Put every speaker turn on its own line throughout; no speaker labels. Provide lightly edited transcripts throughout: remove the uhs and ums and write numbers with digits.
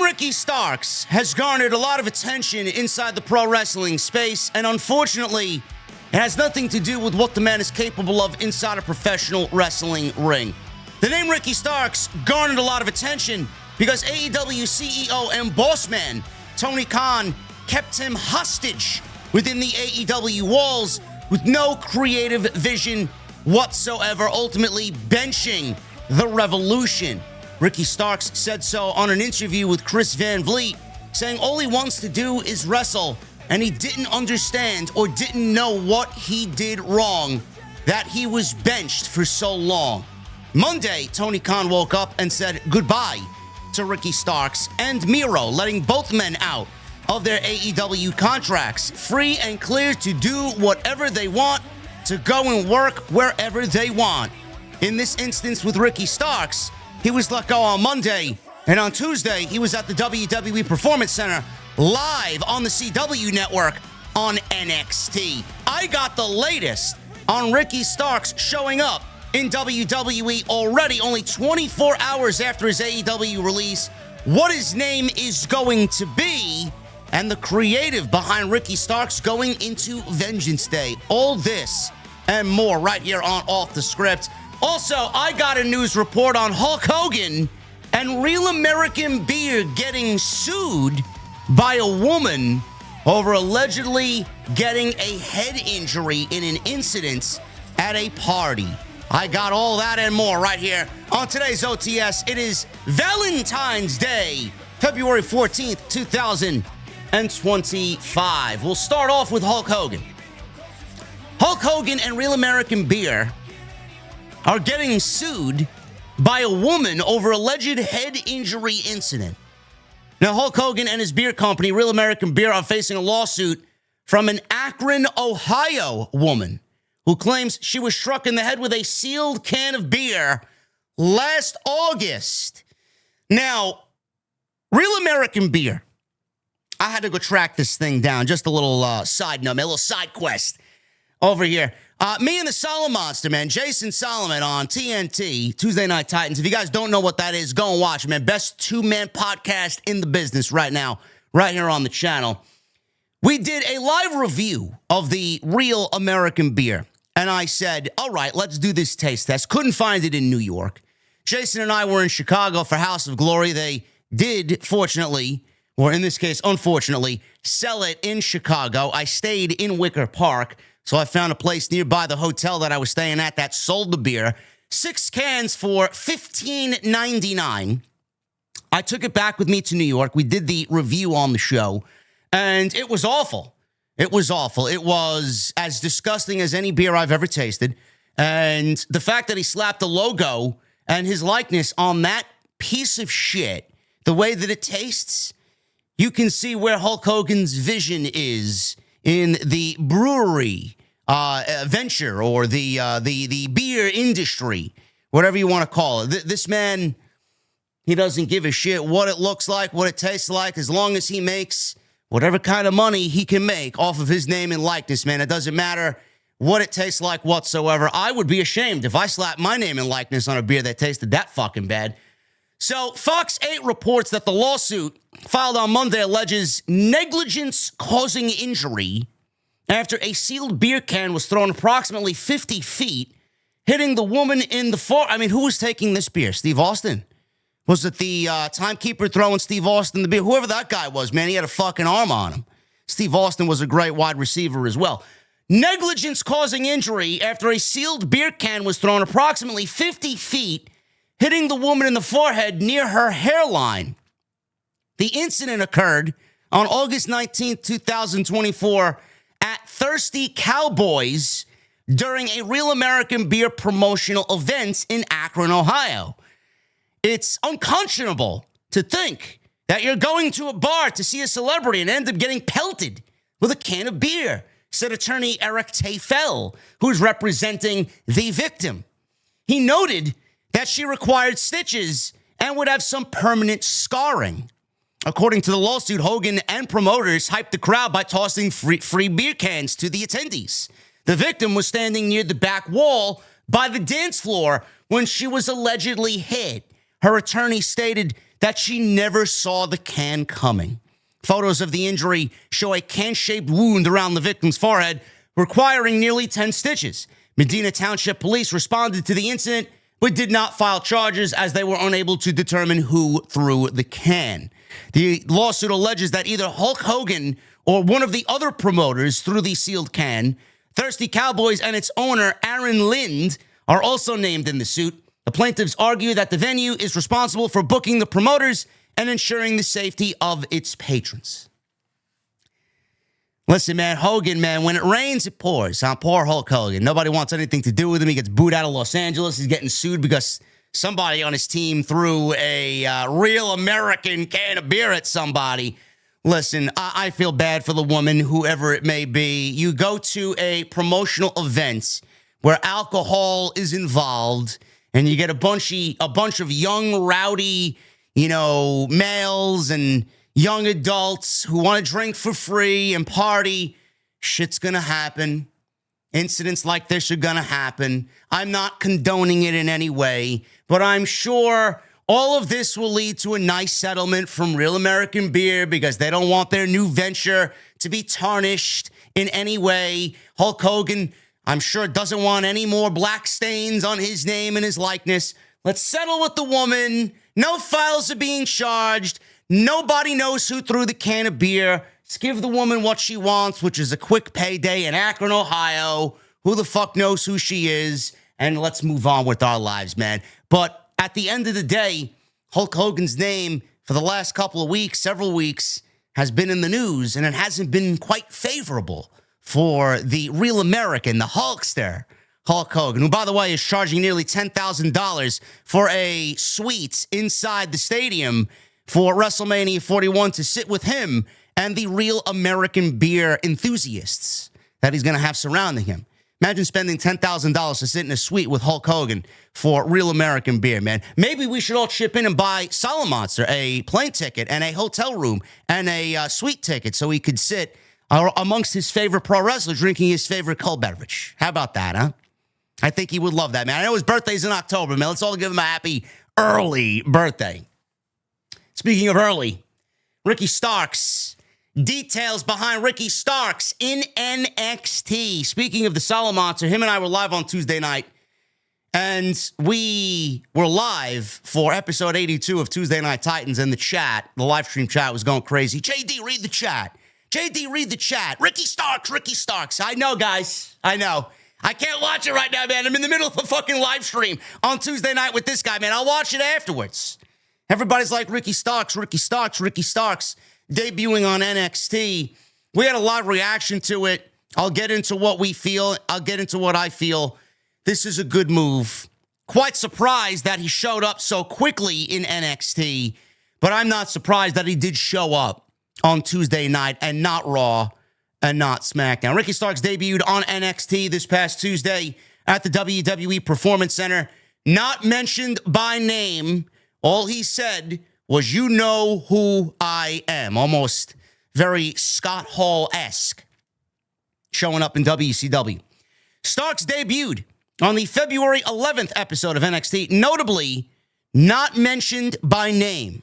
Ricky Starks has garnered a lot of attention inside the pro wrestling space, and unfortunately, it has nothing to do with what the man is capable of inside a professional wrestling ring. The name Ricky Starks garnered a lot of attention because AEW CEO and boss man Tony Khan kept him hostage within the AEW walls with no creative vision whatsoever, ultimately benching the Revolution. Ricky Starks said so on an interview with Chris Van Vliet, saying all he wants to do is wrestle, and he didn't understand or didn't know what he did wrong, that he was benched for so long. Monday, Tony Khan woke up and said goodbye to Ricky Starks and Miro, letting both men out of their AEW contracts, free and clear to do whatever they want, to go and work wherever they want. In this instance with Ricky Starks, he was let go on Monday, and on Tuesday, he was at the WWE Performance Center live on the CW network on NXT. I got the latest on Ricky Starks showing up in WWE already, only 24 hours after his AEW release, what his name is going to be, and the creative behind Ricky Starks going into Vengeance Day. All this and more right here on Off the Script. Also, I got a news report on Hulk Hogan and Real American Beer getting sued by a woman over allegedly getting a head injury in an incident at a party. I got all that and more right here on today's OTS. It is Valentine's Day, February 14th, 2025. We'll start off with Hulk Hogan. Hulk Hogan and Real American Beer are getting sued by a woman over alleged head injury incident. Now, Hulk Hogan and his beer company, Real American Beer, are facing a lawsuit from an Akron, Ohio woman who claims she was struck in the head with a sealed can of beer last August. Now, Real American Beer, I had to go track this thing down. Just a little side note, a little side quest over here. Me and the Solomon Monster, man, Jason Solomon on TNT, Tuesday Night Titans. If you guys don't know what that is, go and watch it, man. Best two-man podcast in the business right now, right here on the channel. We did a live review of the Real American Beer, and I said, all right, let's do this taste test. Couldn't find it in New York. Jason and I were in Chicago for House of Glory. They did, fortunately, or in this case, unfortunately, sell it in Chicago. I stayed in Wicker Park. So I found a place nearby the hotel that I was staying at that sold the beer. 6 cans for $15.99. I took it back with me to New York. We did the review on the show, and it was awful. It was awful. It was as disgusting as any beer I've ever tasted. And the fact that he slapped the logo and his likeness on that piece of shit, the way that it tastes, you can see where Hulk Hogan's vision is in the brewery venture or the beer industry, whatever you want to call it. This man, he doesn't give a shit what it looks like, what it tastes like, as long as he makes whatever kind of money he can make off of his name and likeness, man. It doesn't matter what it tastes like whatsoever. I would be ashamed if I slapped my name and likeness on a beer that tasted that fucking bad. So Fox 8 reports that the lawsuit filed on Monday alleges negligence causing injury after a sealed beer can was thrown approximately 50 feet, hitting the woman in the fore. I mean, who was taking this beer? Steve Austin? Was it the timekeeper throwing Steve Austin the beer? Whoever that guy was, man, he had a fucking arm on him. Steve Austin was a great wide receiver as well. Negligence causing injury after a sealed beer can was thrown approximately 50 feet, hitting the woman in the forehead near her hairline. The incident occurred on August 19th, 2024 at Thirsty Cowboys during a Real American Beer promotional event in Akron, Ohio. It's unconscionable to think that you're going to a bar to see a celebrity and end up getting pelted with a can of beer, said attorney Eric Tafel, who's representing the victim. He noted that she required stitches and would have some permanent scarring. According to the lawsuit, Hogan and promoters hyped the crowd by tossing free beer cans to the attendees. The victim was standing near the back wall by the dance floor when she was allegedly hit. Her attorney stated that she never saw the can coming. Photos of the injury show a can-shaped wound around the victim's forehead, requiring nearly 10 stitches. Medina Township Police responded to the incident, but did not file charges as they were unable to determine who threw the can. The lawsuit alleges that either Hulk Hogan or one of the other promoters threw the sealed can. Thirsty Cowboys and its owner, Aaron Lind, are also named in the suit. The plaintiffs argue that the venue is responsible for booking the promoters and ensuring the safety of its patrons. Listen, man, Hogan, man, when it rains, it pours. Poor Hulk Hogan. Nobody wants anything to do with him. He gets booed out of Los Angeles. He's getting sued because somebody on his team threw a real American can of beer at somebody. Listen, I feel bad for the woman, whoever it may be. You go to a promotional event where alcohol is involved, and you get a bunch of young, rowdy, males and young adults who want to drink for free and party. Shit's going to happen. Incidents like this are going to happen. I'm not condoning it in any way, but I'm sure all of this will lead to a nice settlement from Real American Beer because they don't want their new venture to be tarnished in any way. Hulk Hogan, I'm sure, doesn't want any more black stains on his name and his likeness. Let's settle with the woman. No files are being charged. Nobody knows who threw the can of beer. Let's give the woman what she wants, which is a quick payday in Akron, Ohio. Who the fuck knows who she is? And let's move on with our lives, man. But at the end of the day, Hulk Hogan's name for the last couple of weeks, several weeks, has been in the news, and it hasn't been quite favorable for the real American, the Hulkster, Hulk Hogan, who, by the way, is charging nearly $10,000 for a suite inside the stadium for WrestleMania 41 to sit with him and the real American beer enthusiasts that he's going to have surrounding him. Imagine spending $10,000 to sit in a suite with Hulk Hogan for real American beer, man. Maybe we should all chip in and buy Solid Monster a plane ticket and a hotel room and a suite ticket so he could sit amongst his favorite pro wrestlers drinking his favorite cold beverage. How about that, huh? I think he would love that, man. I know his birthday's in October, man. Let's all give him a happy early birthday. Speaking of early, Ricky Starks. Details behind Ricky Starks in NXT. Speaking of the Solid Monster, him and I were live on Tuesday night, and we were live for episode 82 of Tuesday Night Titans, and the live stream chat was going crazy. JD, read the chat. JD, read the chat. Ricky Starks, Ricky Starks. I know, guys. I know. I can't watch it right now, man. I'm in the middle of a fucking live stream on Tuesday night with this guy, man. I'll watch it afterwards. Everybody's like, Ricky Starks, Ricky Starks, Ricky Starks. Debuting on NXT. We had a lot of reaction to it. I'll get into what we feel. I'll get into what I feel. This is a good move. Quite surprised that he showed up so quickly in NXT, but I'm not surprised that he did show up on Tuesday night and not Raw and not SmackDown. Ricky Starks debuted on NXT this past Tuesday at the WWE Performance Center. Not mentioned by name. All he said was, "You know who I am." Almost very Scott Hall-esque, showing up in WCW. Starks debuted on the February 11th episode of NXT, notably not mentioned by name.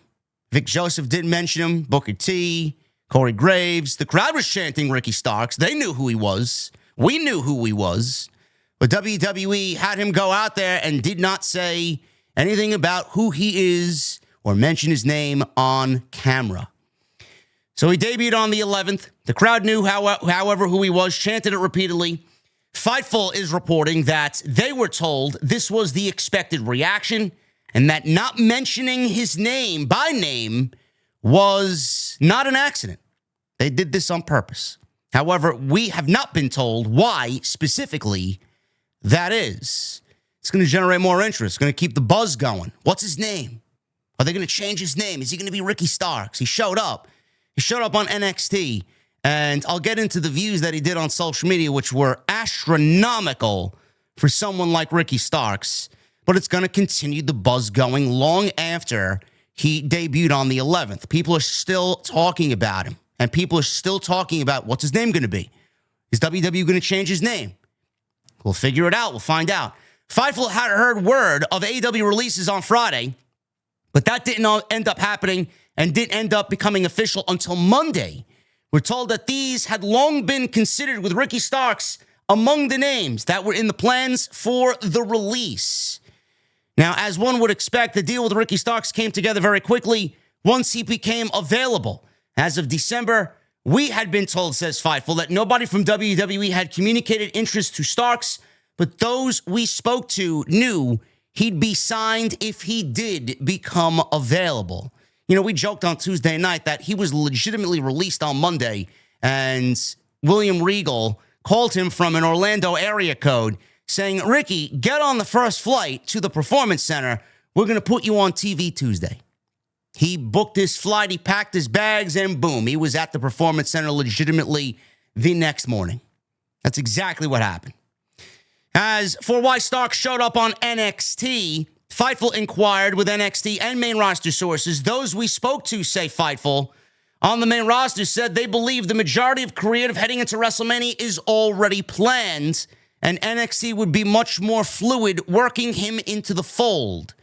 Vic Joseph didn't mention him, Booker T, Corey Graves. The crowd was chanting Ricky Starks. They knew who he was. We knew who he was. But WWE had him go out there and did not say anything about who he is or mention his name on camera. So he debuted on the 11th. The crowd knew, however, who he was, chanted it repeatedly. Fightful is reporting that they were told this was the expected reaction and that not mentioning his name by name was not an accident. They did this on purpose. However, we have not been told why specifically that is. It's going to generate more interest. It's going to keep the buzz going. What's his name? Are they going to change his name? Is he going to be Ricky Starks? He showed up. He showed up on NXT. And I'll get into the views that he did on social media, which were astronomical for someone like Ricky Starks. But it's going to continue the buzz going long after he debuted on the 11th. People are still talking about him. And people are still talking about what's his name going to be. Is WWE going to change his name? We'll figure it out. We'll find out. Fightful had heard word of AEW releases on Friday. But that didn't end up happening and didn't end up becoming official until Monday. We're told that these had long been considered, with Ricky Starks among the names that were in the plans for the release. Now, as one would expect, the deal with Ricky Starks came together very quickly once he became available. As of December, we had been told, says Fightful, that nobody from WWE had communicated interest to Starks, but those we spoke to knew he'd be signed if he did become available. You know, we joked on Tuesday night that he was legitimately released on Monday, and William Regal called him from an Orlando area code saying, Ricky, get on the first flight to the Performance Center. We're going to put you on TV Tuesday. He booked his flight, he packed his bags, and boom, he was at the Performance Center legitimately the next morning. That's exactly what happened. As for why Starks showed up on NXT, Fightful inquired with NXT and main roster sources. Those we spoke to, say Fightful, on the main roster said they believe the majority of creative heading into WrestleMania is already planned, and NXT would be much more fluid working him into the fold.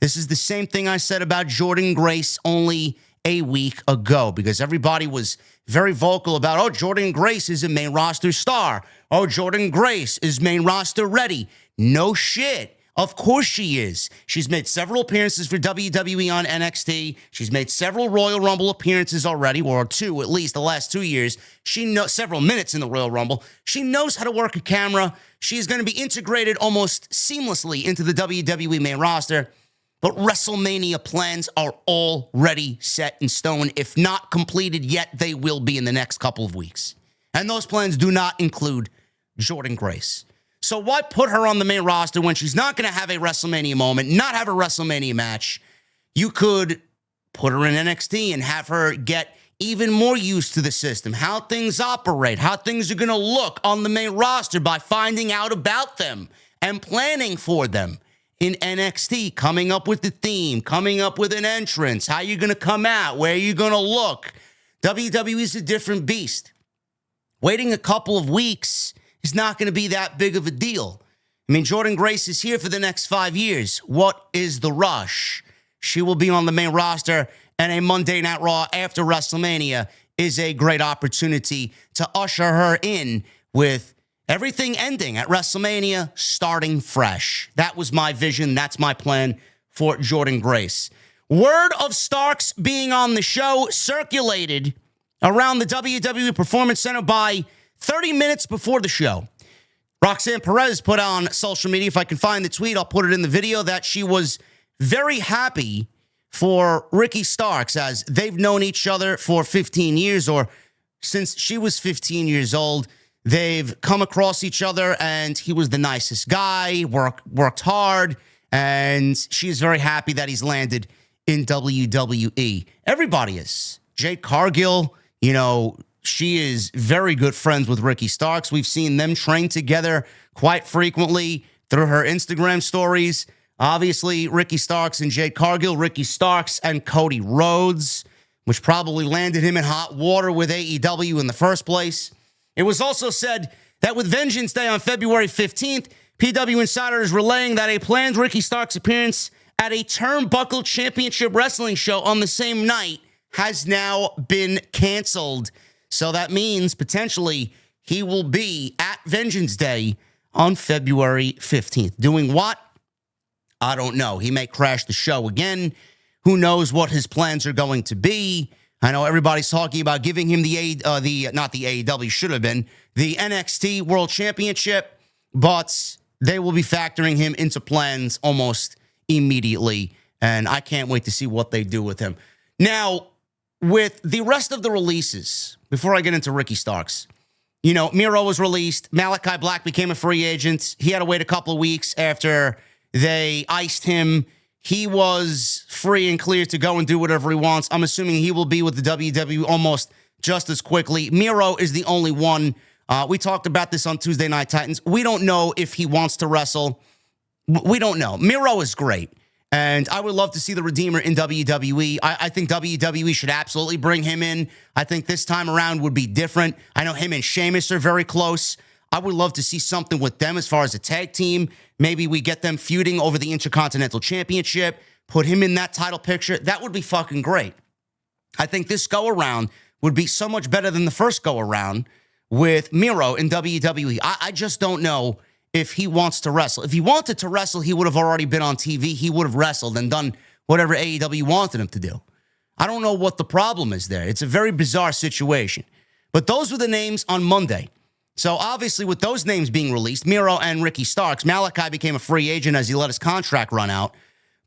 This is the same thing I said about Jordynne Grace only a week ago, because everybody was very vocal about, oh, Jordynne Grace is a main roster star. Oh, Jordynne Grace is main roster ready. No shit. Of course she is. She's made several appearances for WWE on NXT. She's made several Royal Rumble appearances already, or two at least the last 2 years. She knows several minutes in the Royal Rumble. She knows how to work a camera. She's going to be integrated almost seamlessly into the WWE main roster. But WrestleMania plans are already set in stone. If not completed yet, they will be in the next couple of weeks. And those plans do not include Jordynne Grace. So why put her on the main roster when she's not going to have a WrestleMania moment, not have a WrestleMania match? You could put her in NXT and have her get even more used to the system, how things operate, how things are going to look on the main roster by finding out about them and planning for them in NXT, coming up with the theme, coming up with an entrance, how you're going to come out, where you're going to look. WWE is a different beast. Waiting a couple of weeks is not going to be that big of a deal. I mean, Jordynne Grace is here for the next 5 years. What is the rush? She will be on the main roster, and a Monday Night Raw after WrestleMania is a great opportunity to usher her in with everything ending at WrestleMania, starting fresh. That was my vision. That's my plan for Jordynne Grace. Word of Starks being on the show circulated around the WWE Performance Center by 30 minutes before the show. Roxanne Perez put on social media, if I can find the tweet, I'll put it in the video, that she was very happy for Ricky Starks, as they've known each other for 15 years, or since she was 15 years old. They've come across each other, and he was the nicest guy, worked hard, and she's very happy that he's landed in WWE. Everybody is. Jade Cargill, you know, she is very good friends with Ricky Starks. We've seen them train together quite frequently through her Instagram stories. Obviously, Ricky Starks and Jade Cargill, Ricky Starks and Cody Rhodes, which probably landed him in hot water with AEW in the first place. It was also said that with Vengeance Day on February 15th, PW Insider is relaying that a planned Ricky Starks appearance at a Turnbuckle Championship Wrestling show on the same night has now been canceled. So that means potentially he will be at Vengeance Day on February 15th. Doing what? I don't know. He may crash the show again. Who knows what his plans are going to be? I know everybody's talking about giving him the AEW, should have been, the NXT World Championship, but they will be factoring him into plans almost immediately, and I can't wait to see what they do with him. Now, with the rest of the releases, before I get into Ricky Starks, you know, Miro was released. Malachi Black became a free agent. He had to wait a couple of weeks after they iced him. He was free and clear to go and do whatever he wants. I'm assuming he will be with the WWE almost just as quickly. Miro is the only one. We talked about this on Tuesday Night Titans. We don't know if he wants to wrestle. We don't know. Miro is great, and I would love to see the Redeemer in WWE. I think WWE should absolutely bring him in. I think this time around would be different. I know him and Sheamus are very close. I would love to see something with them as far as a tag team. Maybe we get them feuding over the Intercontinental Championship. put him in that title picture, that would be fucking great. I think this go-around would be so much better than the first go-around with Miro in WWE. I just don't know if he wants to wrestle. If he wanted to wrestle, he would have already been on TV. He would have wrestled and done whatever AEW wanted him to do. I don't know what the problem is there. It's a very bizarre situation. But those were the names on Monday. So obviously with those names being released, Miro and Ricky Starks, Malachi became a free agent as he let his contract run out.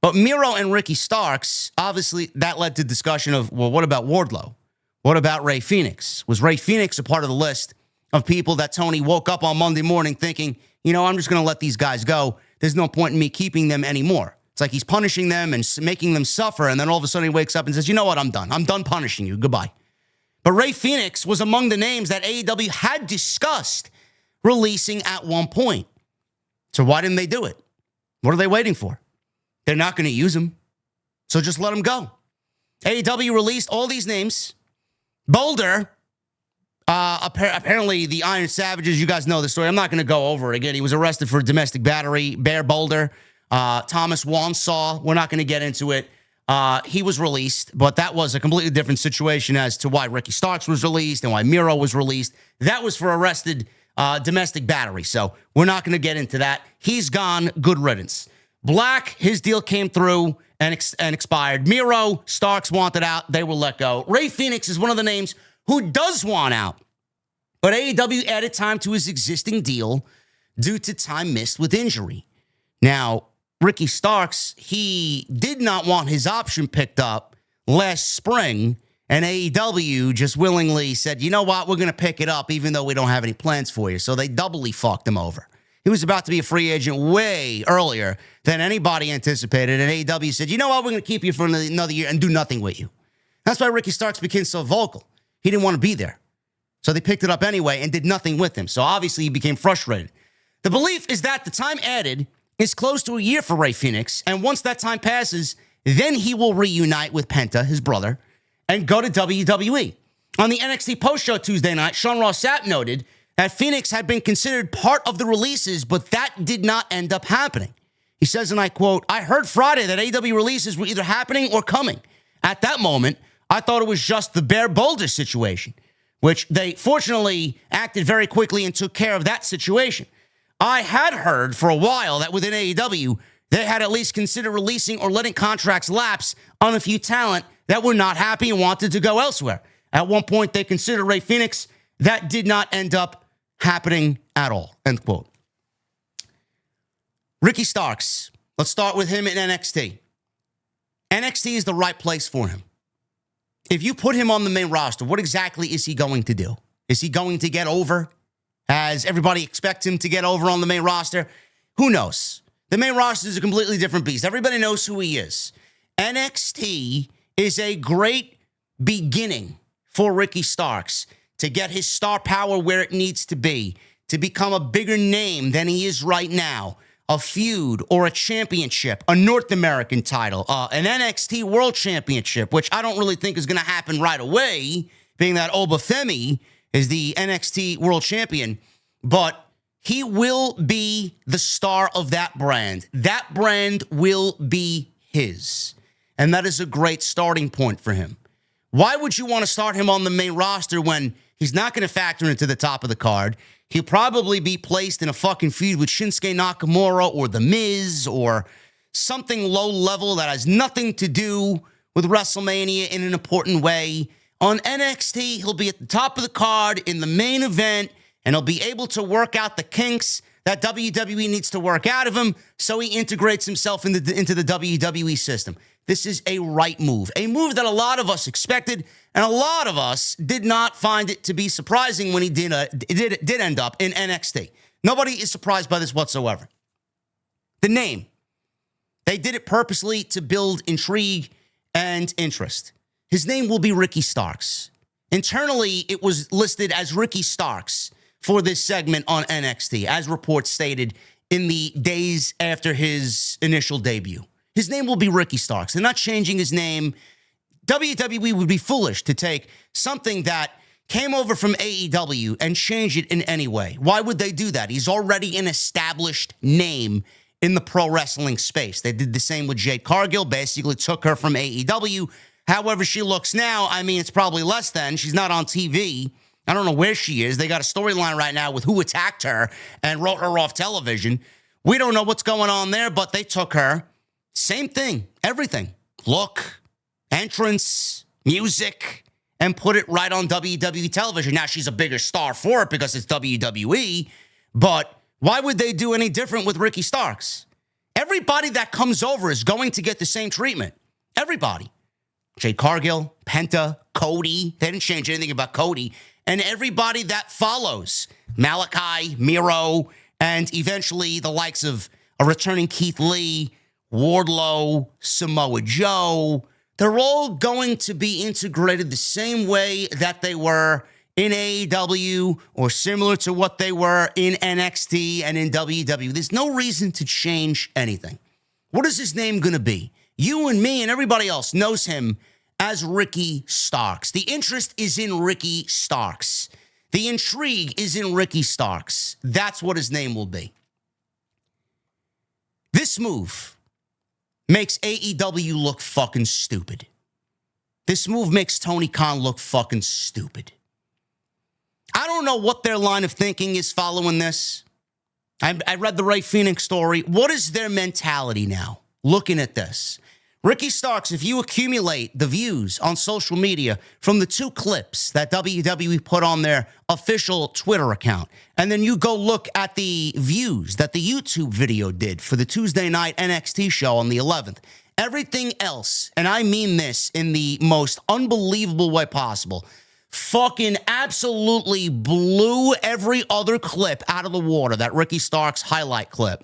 But Miro and Ricky Starks, obviously that led to discussion of, well, what about Wardlow? What about Ray Phoenix? Was Ray Phoenix a part of the list of people that Tony woke up on Monday morning thinking, you know, I'm just going to let these guys go. There's no point in me keeping them anymore. It's like he's punishing them and making them suffer. And then all of a sudden he wakes up and says, you know what? I'm done. I'm done punishing you. Goodbye. But Ray Phoenix was among the names that AEW had discussed releasing at one point. So why didn't they do it? What are they waiting for? They're not going to use him. So just let him go. AEW released all these names. Boulder, apparently the Iron Savages, you guys know the story. I'm not going to go over it again. He was arrested for domestic battery. Bear Boulder, Thomas Wansaw, we're not going to get into it. He was released, but that was a completely different situation as to why Ricky Starks was released and why Miro was released. That was for arrested domestic battery, so we're not going to get into that. He's gone. Good riddance. Black, his deal came through and expired. Miro, Starks wanted out. They were let go. Ray Phoenix is one of the names who does want out, but AEW added time to his existing deal due to time missed with injury. Now, Ricky Starks, he did not want his option picked up last spring, and AEW just willingly said, you know what, we're going to pick it up even though we don't have any plans for you. So they doubly fucked him over. He was about to be a free agent way earlier than anybody anticipated, and AEW said, you know what, we're going to keep you for another year and do nothing with you. That's why Ricky Starks became so vocal. He didn't want to be there. So they picked it up anyway and did nothing with him. So obviously he became frustrated. The belief is that the time added is close to a year for Ray Phoenix, and once that time passes, then he will reunite with Penta, his brother, and go to WWE. On the NXT post-show Tuesday night, Sean Ross Sapp noted that Phoenix had been considered part of the releases, but that did not end up happening. He says, and I quote, I heard Friday that AEW releases were either happening or coming. At that moment, I thought it was just the Bear Boulder situation, which they fortunately acted very quickly and took care of that situation. I had heard for a while that within AEW, they had at least considered releasing or letting contracts lapse on a few talent that were not happy and wanted to go elsewhere. At one point, they considered Ray Phoenix. That did not end up happening at all, end quote. Ricky Starks, let's start with him in NXT. NXT is the right place for him. If you put him on the main roster, what exactly is he going to do? Is he going to get over? As everybody expects him to get over on the main roster? Who knows? The main roster is a completely different beast. Everybody knows who he is. NXT is a great beginning for Ricky Starks to get his star power where it needs to be, to become a bigger name than he is right now. A feud or a championship, a North American title, an NXT World Championship, which I don't really think is going to happen right away, being that Obafemi is the NXT World Champion, but he will be the star of that brand. That brand will be his, and that is a great starting point for him. Why would you want to start him on the main roster when he's not going to factor into the top of the card? He'll probably be placed in a fucking feud with Shinsuke Nakamura or The Miz or something low level that has nothing to do with WrestleMania in an important way. On NXT, he'll be at the top of the card in the main event, and he'll be able to work out the kinks that WWE needs to work out of him so he integrates himself into the WWE system. This is a right move, a move that a lot of us expected, and a lot of us did not find it to be surprising when he did end up in NXT. Nobody is surprised by this whatsoever. The name. They did it purposely to build intrigue and interest. His name will be Ricky Starks. Internally, it was listed as Ricky Starks for this segment on NXT, as reports stated in the days after his initial debut. His name will be Ricky Starks. They're not changing his name. WWE would be foolish to take something that came over from AEW and change it in any way. Why would they do that? He's already an established name in the pro wrestling space. They did the same with Jade Cargill, basically took her from AEW. However she looks now, I mean, it's probably less than. She's not on TV. I don't know where she is. They got a storyline right now with who attacked her and wrote her off television. We don't know what's going on there, but they took her. Same thing, everything. Look, entrance, music, and put it right on WWE television. Now, she's a bigger star for it because it's WWE, but why would they do any different with Ricky Starks? Everybody that comes over is going to get the same treatment. Everybody. Jade Cargill, Penta, Cody. They didn't change anything about Cody. And everybody that follows. Malachi, Miro, and eventually the likes of a returning Keith Lee, Wardlow, Samoa Joe. They're all going to be integrated the same way that they were in AEW or similar to what they were in NXT and in WWE. There's no reason to change anything. What is his name going to be? You and me and everybody else knows him as Ricky Starks. The interest is in Ricky Starks. The intrigue is in Ricky Starks. That's what his name will be. This move makes AEW look fucking stupid. This move makes Tony Khan look fucking stupid. I don't know what their line of thinking is following this. I read the Ray Phoenix story. What is their mentality now looking at this? Ricky Starks, if you accumulate the views on social media from the 2 clips that WWE put on their official Twitter account, and then you go look at the views that the YouTube video did for the Tuesday night NXT show on the 11th, everything else, and I mean this in the most unbelievable way possible, fucking absolutely blew every other clip out of the water, that Ricky Starks highlight clip.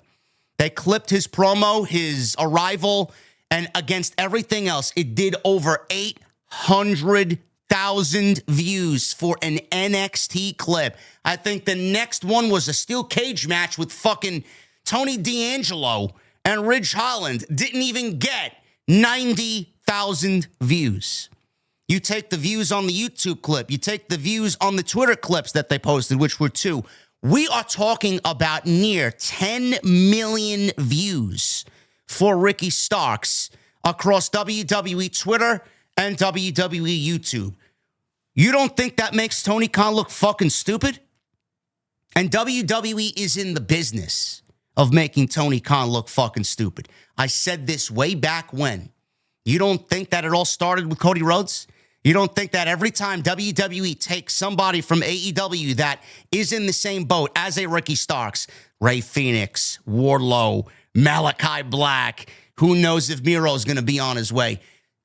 They clipped his promo, his arrival, and against everything else, it did over 800,000 views for an NXT clip. I think the next one was a steel cage match with fucking Tony D'Angelo and Ridge Holland. Didn't even get 90,000 views. You take the views on the YouTube clip. You take the views on the Twitter clips that they posted, which were 2. We are talking about near 10 million views for Ricky Starks across WWE Twitter and WWE YouTube. You don't think that makes Tony Khan look fucking stupid? And WWE is in the business of making Tony Khan look fucking stupid. I said this way back when. You don't think that it all started with Cody Rhodes? You don't think that every time WWE takes somebody from AEW that is in the same boat as a Ricky Starks, Ray Phoenix, Wardlow, Malachi Black, who knows if Miro's going to be on his way,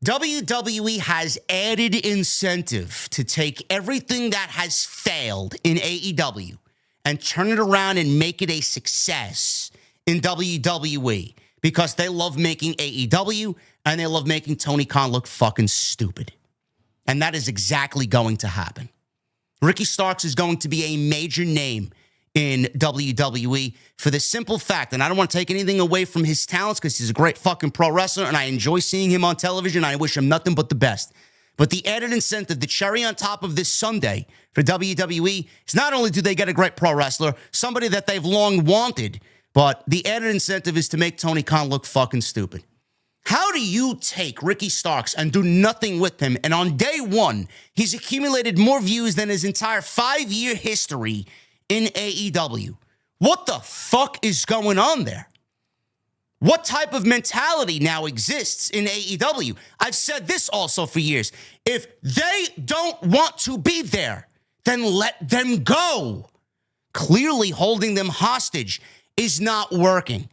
WWE has added incentive to take everything that has failed in AEW and turn it around and make it a success in WWE because they love making AEW and they love making Tony Khan look fucking stupid. And that is exactly going to happen. Ricky Starks is going to be a major name in WWE for the simple fact, and I don't want to take anything away from his talents because he's a great fucking pro wrestler and I enjoy seeing him on television. I wish him nothing but the best. But the added incentive, the cherry on top of this Sunday for WWE is not only do they get a great pro wrestler, somebody that they've long wanted, but the added incentive is to make Tony Khan look fucking stupid. How do you take Ricky Starks and do nothing with him, and on day one, he's accumulated more views than his entire 5-year history in AEW? What the fuck is going on there? What type of mentality now exists in AEW? I've said this also for years. If they don't want to be there, then let them go. Clearly holding them hostage is not working.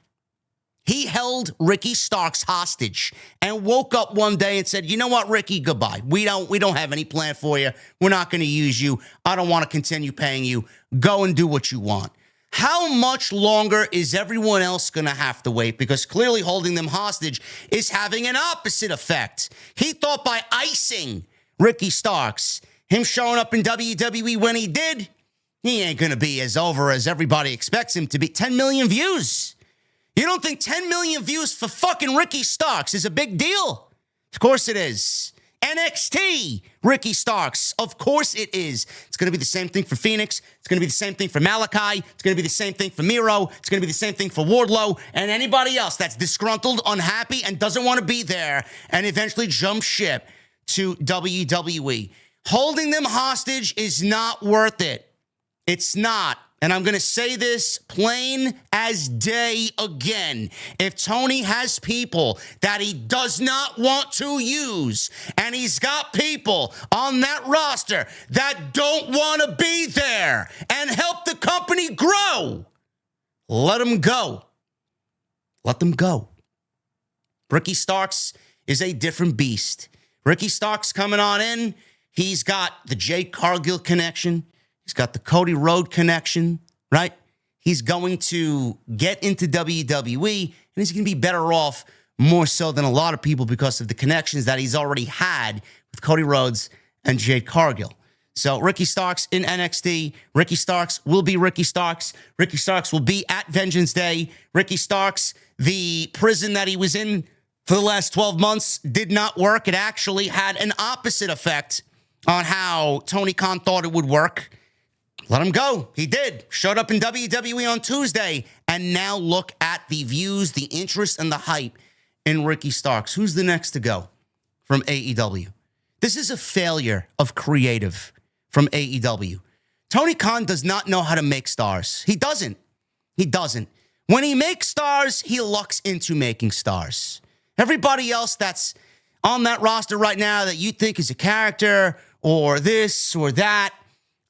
He held Ricky Starks hostage and woke up one day and said, you know what, Ricky, goodbye. We don't have any plan for you. We're not going to use you. I don't want to continue paying you. Go and do what you want. How much longer is everyone else going to have to wait? Because clearly holding them hostage is having an opposite effect. He thought by icing Ricky Starks, him showing up in WWE when he did, he ain't going to be as over as everybody expects him to be. 10 million views. You don't think 10 million views for fucking Ricky Starks is a big deal? Of course it is. NXT, Ricky Starks. Of course it is. It's going to be the same thing for Phoenix. It's going to be the same thing for Malachi. It's going to be the same thing for Miro. It's going to be the same thing for Wardlow and anybody else that's disgruntled, unhappy, and doesn't want to be there and eventually jump ship to WWE. Holding them hostage is not worth it. It's not. And I'm going to say this plain as day again. If Tony has people that he does not want to use, and he's got people on that roster that don't want to be there and help the company grow, let them go. Let them go. Ricky Starks is a different beast. Ricky Starks coming on in. He's got the Jade Cargill connection. He's got the Cody Rhodes connection, right? He's going to get into WWE, and he's going to be better off more so than a lot of people because of the connections that he's already had with Cody Rhodes and Jade Cargill. So Ricky Starks in NXT. Ricky Starks will be Ricky Starks. Ricky Starks will be at Vengeance Day. Ricky Starks, the prison that he was in for the last 12 months did not work. It actually had an opposite effect on how Tony Khan thought it would work. Let him go. He did. Showed up in WWE on Tuesday. And now look at the views, the interest, and the hype in Ricky Starks. Who's the next to go from AEW? This is a failure of creative from AEW. Tony Khan does not know how to make stars. He doesn't. He doesn't. When he makes stars, he lucks into making stars. Everybody else that's on that roster right now that you think is a character or this or that,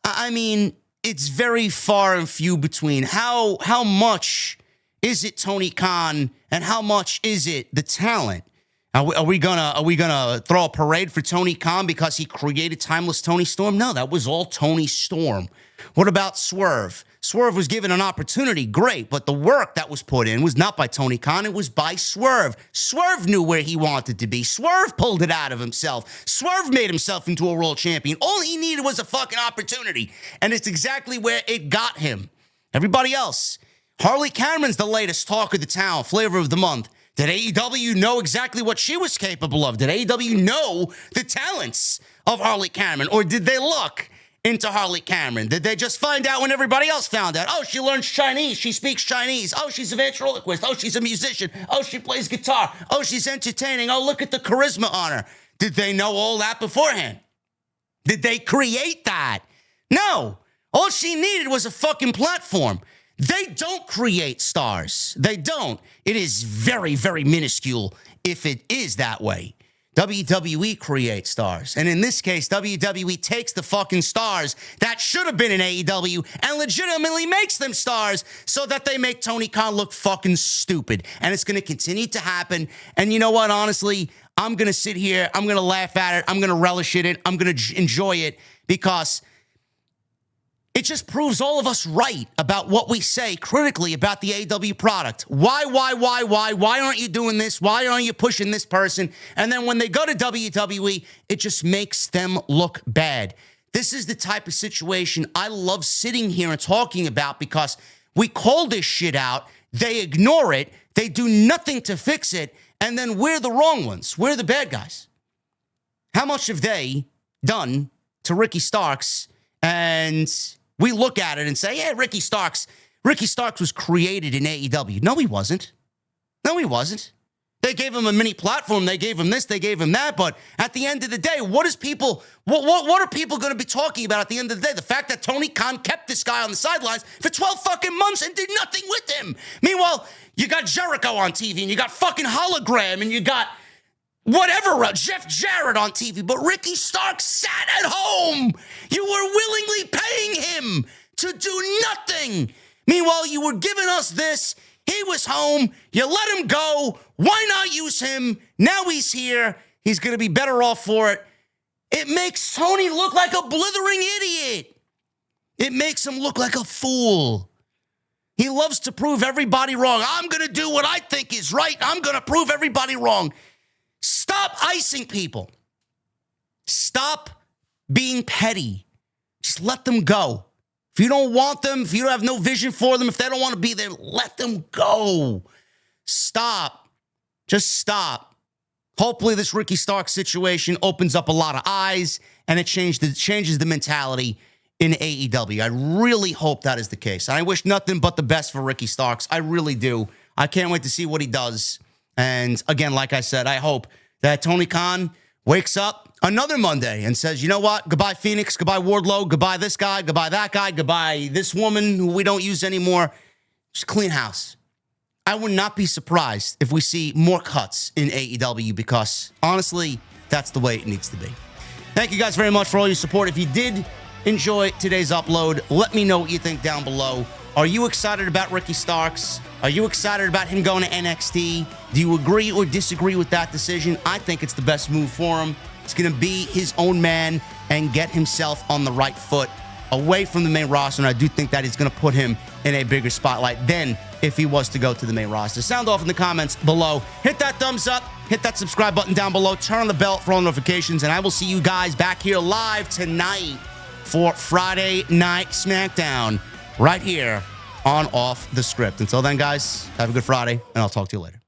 I mean, it's very far and few between. How much is it Tony Khan and how much is it the talent? Are we gonna throw a parade for Tony Khan because he created Timeless Tony Storm? No, that was all Tony Storm. What about Swerve? Swerve was given an opportunity, great, but the work that was put in was not by Tony Khan, it was by Swerve. Swerve knew where he wanted to be. Swerve pulled it out of himself. Swerve made himself into a world champion. All he needed was a fucking opportunity, and it's exactly where it got him. Everybody else, Harley Cameron's the latest talk of the town, flavor of the month. Did AEW know exactly what she was capable of? Did AEW know the talents of Harley Cameron? Or did they look into Harley Cameron? Did they just find out when everybody else found out? Oh, she learns Chinese. She speaks Chinese. Oh, she's a ventriloquist. Oh, she's a musician. Oh, she plays guitar. Oh, she's entertaining. Oh, look at the charisma on her. Did they know all that beforehand? Did they create that? No. All she needed was a fucking platform. They don't create stars. They don't. It is very, very minuscule if it is that way. WWE creates stars. And in this case, WWE takes the fucking stars that should have been in AEW and legitimately makes them stars so that they make Tony Khan look fucking stupid. And it's going to continue to happen. And you know what? Honestly, I'm going to sit here. I'm going to laugh at it. I'm going to relish in it. I'm going to enjoy it because it just proves all of us right about what we say critically about the AEW product. Why aren't you doing this? Why aren't you pushing this person? And then when they go to WWE, it just makes them look bad. This is the type of situation I love sitting here and talking about because we call this shit out. They ignore it. They do nothing to fix it. And then we're the wrong ones. We're the bad guys. How much have they done to Ricky Starks? And we look at it and say, yeah, Ricky Starks was created in AEW. No, he wasn't. No, he wasn't. They gave him a mini platform. They gave him this. They gave him that. But at the end of the day, what are people going to be talking about at the end of the day? The fact that Tony Khan kept this guy on the sidelines for 12 fucking months and did nothing with him. Meanwhile, you got Jericho on TV and you got fucking Hologram and you got whatever, Jeff Jarrett on TV, but Ricky Starks sat at home. You were willingly paying him to do nothing. Meanwhile, you were giving us this. He was home. You let him go. Why not use him? Now he's here. He's going to be better off for it. It makes Tony look like a blithering idiot. It makes him look like a fool. He loves to prove everybody wrong. I'm going to do what I think is right. I'm going to prove everybody wrong. Stop icing people. Stop being petty. Just let them go. If you don't want them, if you have no vision for them, if they don't want to be there, let them go. Stop. Just stop Hopefully this Ricky Starks situation opens up a lot of eyes and it changes the mentality in AEW. I really hope that is the case. I wish nothing but the best for Ricky Starks. I really do. I can't wait to see what he does. And again, like I said, I hope that Tony Khan wakes up another Monday and says, you know what? Goodbye, Phoenix. Goodbye, Wardlow. Goodbye, this guy. Goodbye, that guy. Goodbye, this woman who we don't use anymore. Just clean house. I would not be surprised if we see more cuts in AEW because, honestly, that's the way it needs to be. Thank you guys very much for all your support. If you did enjoy today's upload, let me know what you think down below. Are you excited about Ricky Starks? Are you excited about him going to NXT? Do you agree or disagree with that decision? I think it's the best move for him. It's going to be his own man and get himself on the right foot away from the main roster, and I do think that is going to put him in a bigger spotlight than if he was to go to the main roster. Sound off in the comments below. Hit that thumbs up. Hit that subscribe button down below. Turn on the bell for all notifications, and I will see you guys back here live tonight for Friday Night SmackDown right here on Off the Script. Until then, guys, have a good Friday, and I'll talk to you later.